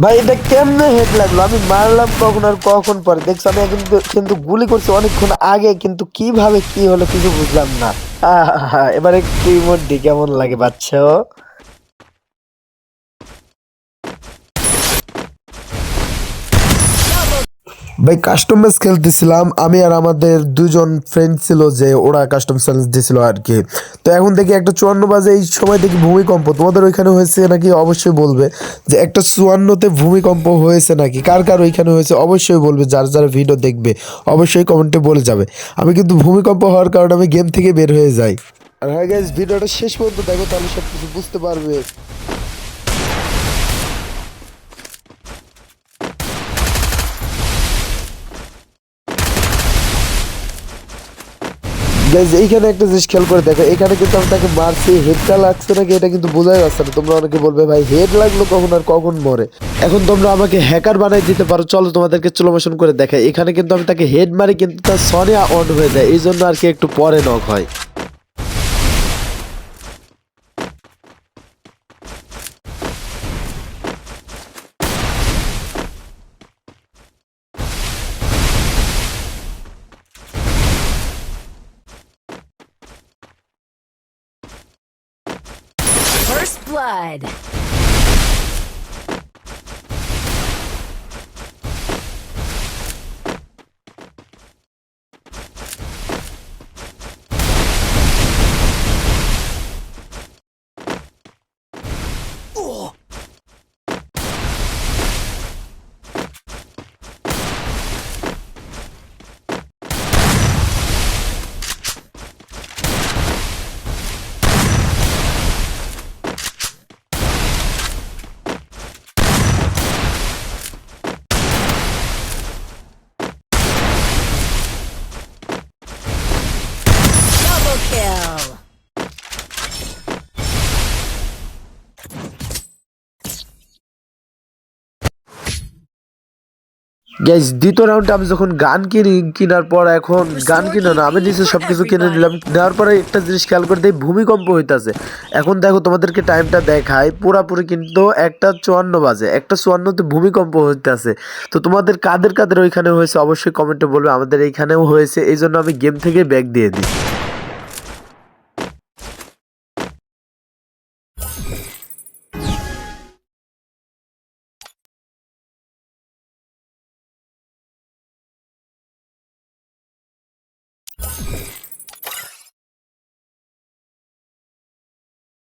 ভাই এটা কেমনে হেড লাগলো? আমি মারলাম কখন আর কখন পরে দেখছো, আমি কিন্তু কিন্তু গুলি করছি অনেকক্ষণ আগে, কিন্তু কিভাবে কি হলো কিছু বুঝলাম না। এবারে একটু ইমোট দি কেমন লাগে বাচ্চা। ভাই কাস্টম ম্যাচ খেলতেছিলাম আমি আর আমাদের দুজন ফ্রেন্ড ছিল, যে ওরা কাস্টম চ্যালেঞ্জ দিছিল আর কি। তো এখন দেখি একটা 54 বাজে, এই সময় দেখি ভূমিকম্প। তোমাদের ওইখানে হয়েছে নাকি অবশ্যই বলবে, যে একটা 54-তে ভূমিকম্প হয়েছে নাকি, কার কার ওইখানে হয়েছে অবশ্যই বলবে, যার যারা ভিডিও দেখবে অবশ্যই কমেন্টে বলে যাবে। আমি কিন্তু ভূমিকম্প হওয়ার কারণে আমি গেম থেকে বের হয়ে যাই। আর হ্যাঁ গাইস, ভিডিওটা শেষ পর্যন্ত দেখো, তাহলে সব কিছু বুঝতে পারবে। গাইজ এইখানে একটা জিনিস খেয়াল করে দেখো, এখানে কিন্তু আমি তাকে মারছি, হেডটা লাগছে নাকি এটা কিন্তু বোঝাই যাচ্ছে না। তোমরা অনেকে বলবে ভাই হেড লাগলো কখন আর কখন মরে। এখন তোমরা আমাকে হ্যাকার বানাই দিতে পারো, চলো তোমাদেরকে স্লো মোশন করে দেখাই। এখানে কিন্তু আমি তাকে হেড মারি, কিন্তু তার সনে অন হয়ে যায়, এই জন্য আর কি একটু পরে নক হয়। First blood. Double kill. Guys দ্বিতীয় রাউন্ডে আমি যখন গান কিনি, কেনার পর এখন গান Restore কিনে না, আমি EP নিচে for সবকিছু কিনে নিলাম। everybody. নেওয়ার পরে একটা জিনিস খেয়াল করে দেখি ভূমিকম্প হইতাছে। এখন দেখো তোমাদেরকে টাইমটা দেখায়, পুরাপুরি কিন্তু 1:54 বাজে, 1:54-তে ভূমিকম্প হইতাছে। তো তোমাদের কাদের কাদের ওইখানে হয়েছে অবশ্যই কমেন্টে বলবে। আমাদের এইখানেও হয়েছে, এই জন্য আমি গেম থেকে ব্যাক দিয়ে দিই।